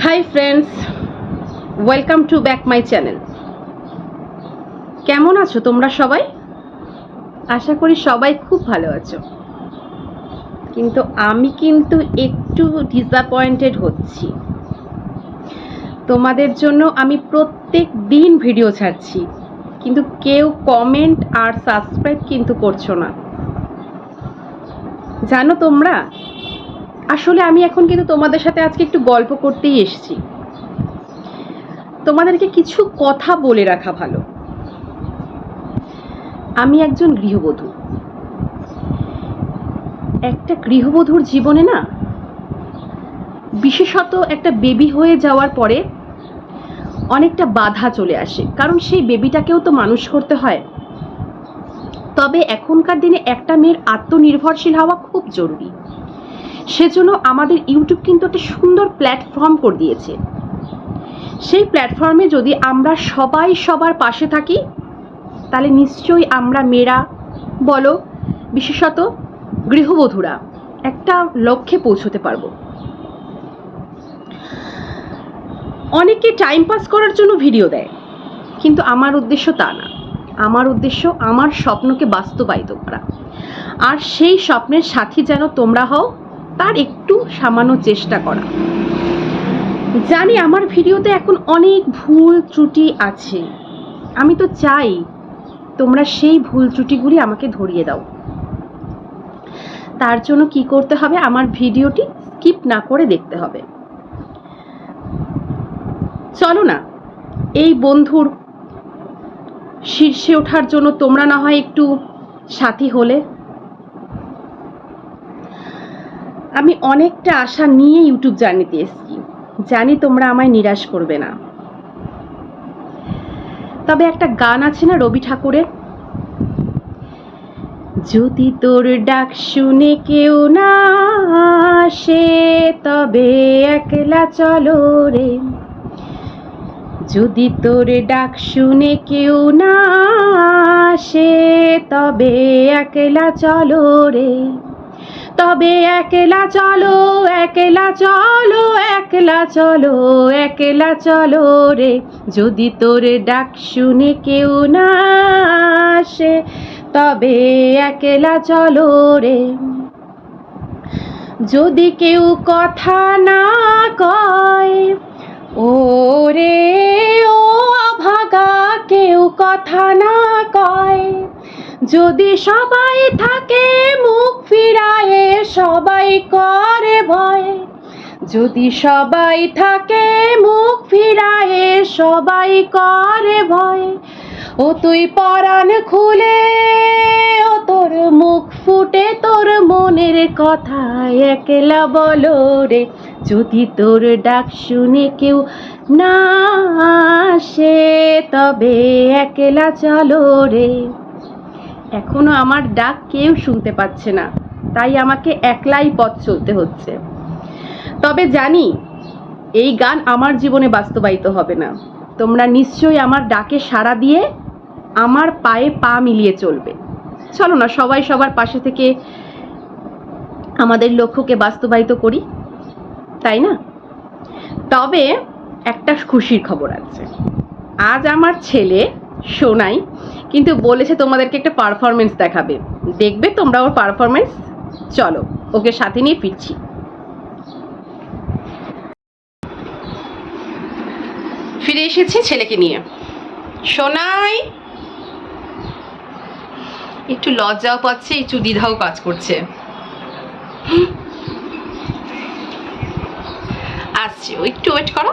Hi friends, welcome to back my channel. কেমন আছো তোমরা সবাই? আশা করি সবাই খুব ভালো আছো। কিন্তু আমি একটু ডিসঅ্যাপয়েন্টেড হচ্ছি। তোমাদের জন্য আমি প্রত্যেক দিন ভিডিও ছাড়ছি, কিন্তু কেউ কমেন্ট আর সাবস্ক্রাইব করছো না। জানো তোমরা, আসলে আমি এখন তোমাদের সাথে আজকে একটু গল্প করতেই এসেছি। তোমাদেরকে কিছু কথা বলে রাখা ভালো। আমি একজন গৃহবধূ। একটা গৃহবধূর জীবনে না, বিশেষত একটা বেবি হয়ে যাওয়ার পরে অনেকটা বাধা চলে আসে, কারণ সেই বেবিটাকেও তো মানুষ করতে হয়। তবে এখনকার দিনে একটা মেয়ের আত্মনির্ভরশীল হওয়া খুব জরুরি। সেজন্য আমাদের ইউটিউব একটা সুন্দর প্ল্যাটফর্ম করে দিয়েছে। সেই প্ল্যাটফর্মে যদি আমরা সবাই সবার পাশে থাকি, তাহলে নিশ্চয়ই আমরা মেয়েরা বলো, বিশেষত গৃহবধূরা একটা লক্ষ্যে পৌঁছতে পারবো। অনেকে টাইম পাস করার জন্য ভিডিও দেয়, কিন্তু আমার উদ্দেশ্য তা না। আমার উদ্দেশ্য আমার স্বপ্নকে বাস্তবায়িত করা, আর সেই স্বপ্নের সাথী যেন তোমরা হও, তার একটু সামান্য চেষ্টা করা। জানি আমার ভিডিওতে এখন অনেক ভুল ত্রুটি আছে। আমি তো চাই তোমরা সেই ভুল ত্রুটিগুলি আমাকে ধরিয়ে দাও। তার জন্য কি করতে হবে? আমার ভিডিওটি স্কিপ না করে দেখতে হবে। চলো না, এই বন্ধুর শীর্ষে ওঠার জন্য তোমরা না হয় একটু সাথী হলে। আমি অনেকটা আশা নিয়ে ইউটিউব জার্নিতে এসেছি, জানি তোমরা আমায় নিরাশ করবে না। তবে একটা গান আছে না রবি ঠাকুরের, যদি তোর ডাক শুনে কেউ না আসে, তবে একলা চলো রে। যদি তোর ডাক শুনে কেউ না আসে, তবে একলা চলো রে। তবে একলা চলো, একলা চলো, একলা চলো, একলা চলো রে। যদি তোর ডাক শুনে কেউ না আসে, তবে একলা চলো রে। যদি কেউ কথা না কয়, ও রে ও অভাগা, কেউ কথা না কয়। যদি সবাই থাকে মুখ ফিরায়ে, সবাই করে ভয়। যদি সবাই থাকে মুখ ফিরায়ে, সবাই করে ভয়। ও তুই পরাণ খুলে, ও তোর মুখ ফুটে তোর মনের কথা একলা বলো রে। যদি তোর ডাক শুনে কেউ না আসে, তবে একলা চলো রে। এখনো আমার ডাক কেউ শুনতে পাচ্ছে না, তাই আমাকে একলাই পথ চলতে হচ্ছে। তবে জানি এই গান আমার জীবনে বাস্তবায়িত হবে না। তোমরা নিশ্চয়ই আমার ডাকে সাড়া দিয়ে আমার পায়ে পা মিলিয়ে চলবে। চলো না, সবাই সবার পাশে থেকে আমাদের লক্ষ্যকে বাস্তবায়িত করি, তাই না? তবে একটা খুশির খবর আছে। আজ আমার ছেলে সোনাই বলেছে তোমাদেরকে একটা পারফরমেন্স দেখাবে। দেখবে তোমরা ওর পারফরমেন্স। চলো, ওকে সাথে নিয়ে ফিরছি। ফিরে এসেছি ছেলেকে নিয়ে। সোনাই একটু লজ্জাও পাচ্ছে, একটু দ্বিধাও কাজ করছে। আসছি, ও একটু ওয়েট করো।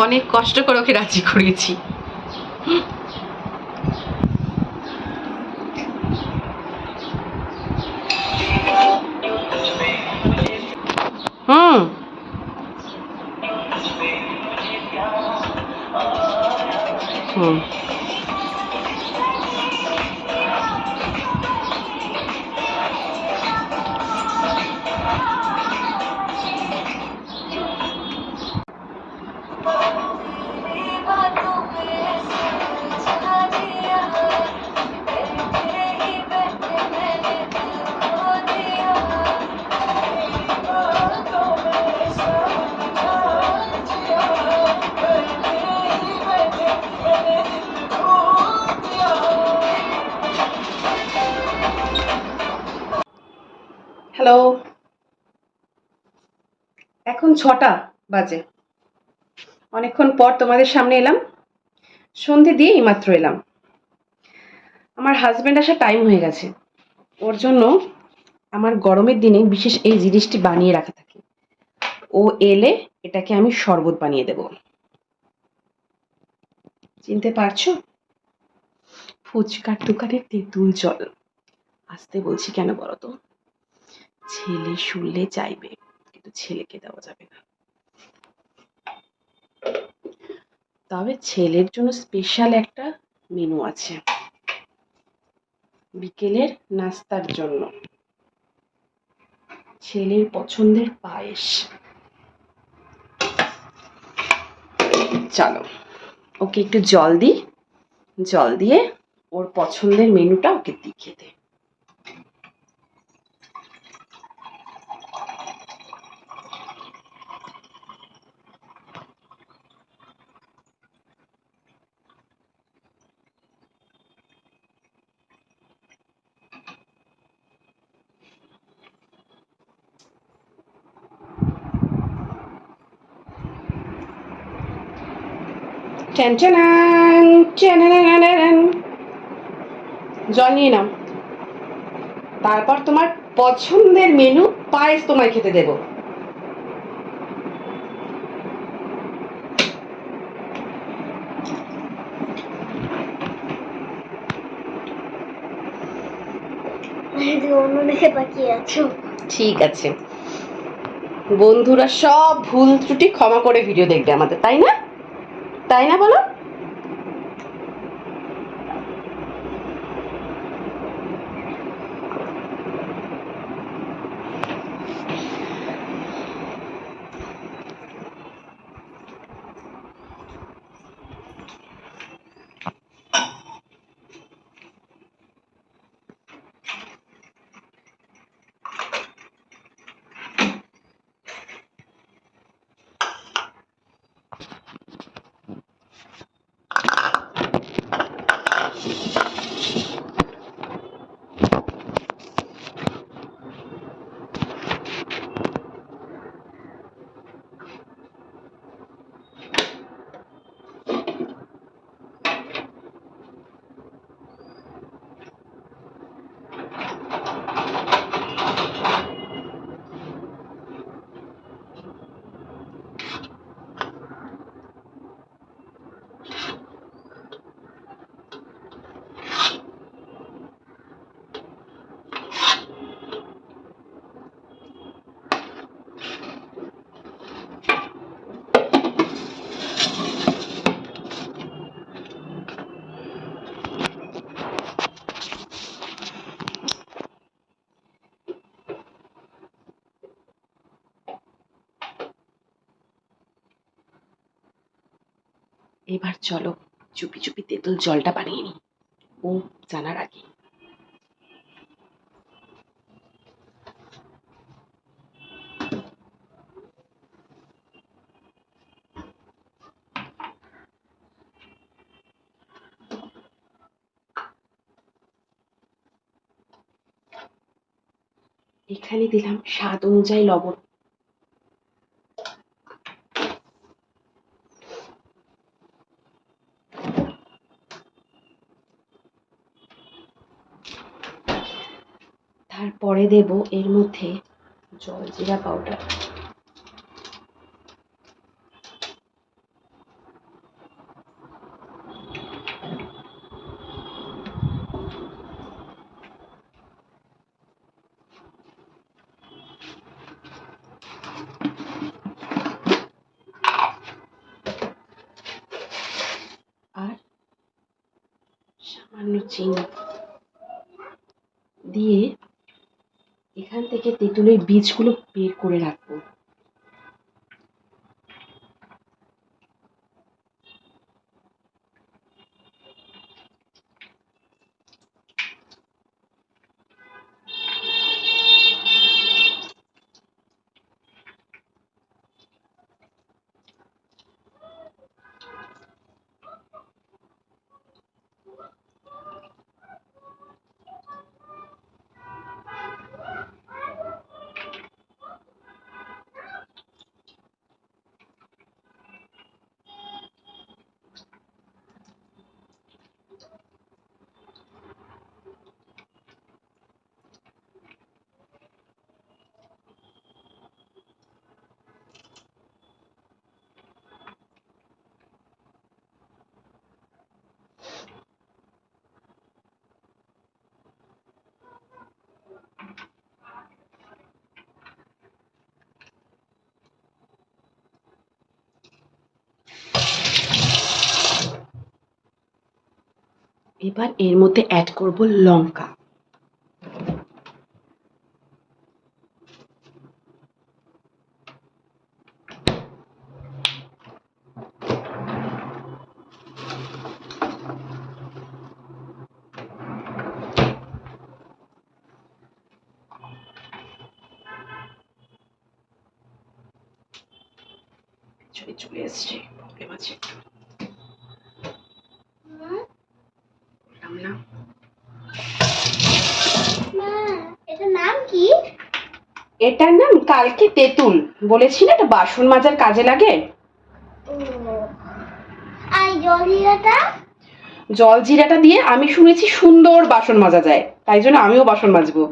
অনেক কষ্ট করে ওকে রাজি করিয়েছি। চলো, এখন 6টা বাজে। অনেকক্ষণ পর তোমাদের সামনে এলাম, সন্ধে দিয়ে এইমাত্র এলাম। আমার হাজব্যান্ড আসার টাইম হয়ে গেছে, ওর জন্য আমার গরমের দিনে বিশেষ এই জিনিসটি বানিয়ে রাখা থাকে। ও এলে এটাকে আমি শরবত বানিয়ে দেব। চিনতে পারছো? ফুচকার দোকানের তেঁতুল জল। আসতে বলছি কেন বলো তো? ছেলে শুনলে চাইবে, কিন্তু ছেলেকে দেওয়া যাবে না। তবে ছেলের জন্য স্পেশাল একটা মেনু আছে বিকেলের নাস্তার জন্য। ছেলের পছন্দের পায়েস। চলো ওকে একটু জল দিই, জল দিয়ে ওর পছন্দের মেনুটা ওকে দিই খেতে। জল নিয়ে নাও, তারপর তোমার পছন্দের মেনু পায়েস তোমায় খেতে দেবো। ঠিক আছে, বন্ধুরা সব ভুল ত্রুটি ক্ষমা করে ভিডিও দেখবে আমাদের, তাই না? তাই না বলো? এবার চলো চুপি চুপি তেঁতুল জলটা বানিয়ে নিই, ও জানার আগে। এখানে দিলাম স্বাদ অনুযায়ী লবণ। তারপরে দেব এর মধ্যে জলজিরা পাউডার। আর সামান্য চিনি দিয়ে এখান থেকে তেঁতুলের বীজগুলো বের করে রাখবো। এবার এর মধ্যে অ্যাড করব লঙ্কা। চলে এসছে, প্রবলেম আছে একটু। না এটার নাম কি? এটার নাম কালকে তেঁতুল। বলেছি না এটা বাসন মাজার কাজে লাগে। আর জলজিরাটা? জলজিরাটা দিয়ে আমি শুনেছি সুন্দর বাসন মাজা যায়, তাই জন্য আমিও বাসন মাজবো।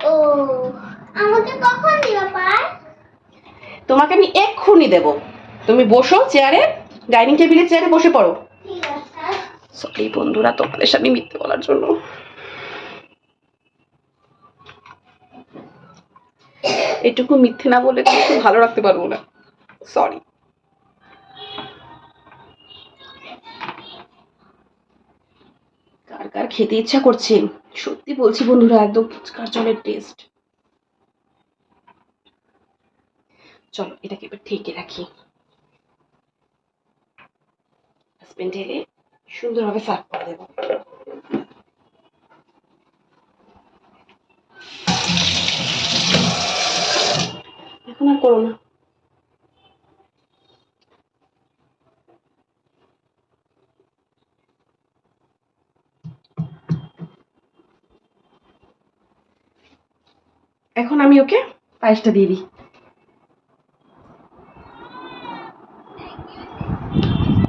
ও, আমাকে কখন দিবা পার? তোমাকে আমি এক্ষুনি দেব। তুমি বসো চেয়ারে, ডাইনিং টেবিলের চেয়ারে বসে পড়ো। ঠিক আছে। সরি বন্ধুরা তোমাদের সামনে মিথ্যে বলার জন্য। এটুকু মিথ্যে না বলে তো একটু ভালো রাখতে পারবো না, সরি। কার কার খেতে ইচ্ছা করছে সত্যি বলছি বন্ধুরা, একদম ফুচকার জলের টেস্ট। চলো এটাকে এবার ঢেকে রাখি, হাজবেন্ড এলে সুন্দরভাবে সার্ভ করে দেবো। এখন আর করো না। এখন আমি ওকে পায়েসটা দিয়ে দিই।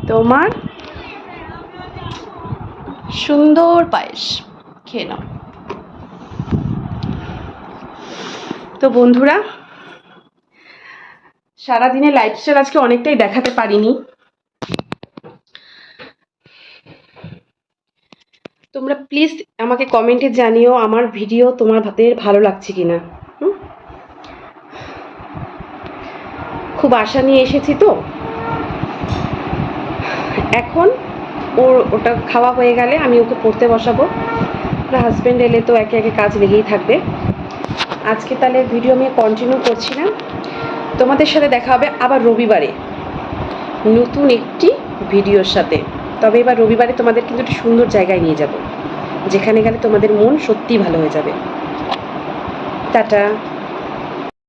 তোমার সুন্দর পায়েস, খেয়ে নাও। তো বন্ধুরা সারাদিনে লাইফস্টাইল আজকে অনেকটাই দেখাতে পারিনি। তোমরা প্লিজ আমাকে কমেন্টে জানিও আমার ভিডিও তোমাদের ভালো লাগছে কিনা। খুব আশা নিয়ে এসেছি তো। এখন ওটা খাওয়া হয়ে গেলে আমি ওকে পড়তে বসাবো। হাজব্যান্ড এলে তো একে একে কাজ লেগেই থাকবে। আজকে তাহলে ভিডিও আমি কন্টিনিউ করছি না, তোমাদের সাথে দেখা হবে আবার রবিবারে নতুন একটি ভিডিওর সাথে। তবে এবার রবিবারে তোমাদের কিন্তু একটি সুন্দর জায়গায় নিয়ে যাব, যেখানে গেলে তোমাদের মন সত্যিই ভালো হয়ে যাবে। টাটা।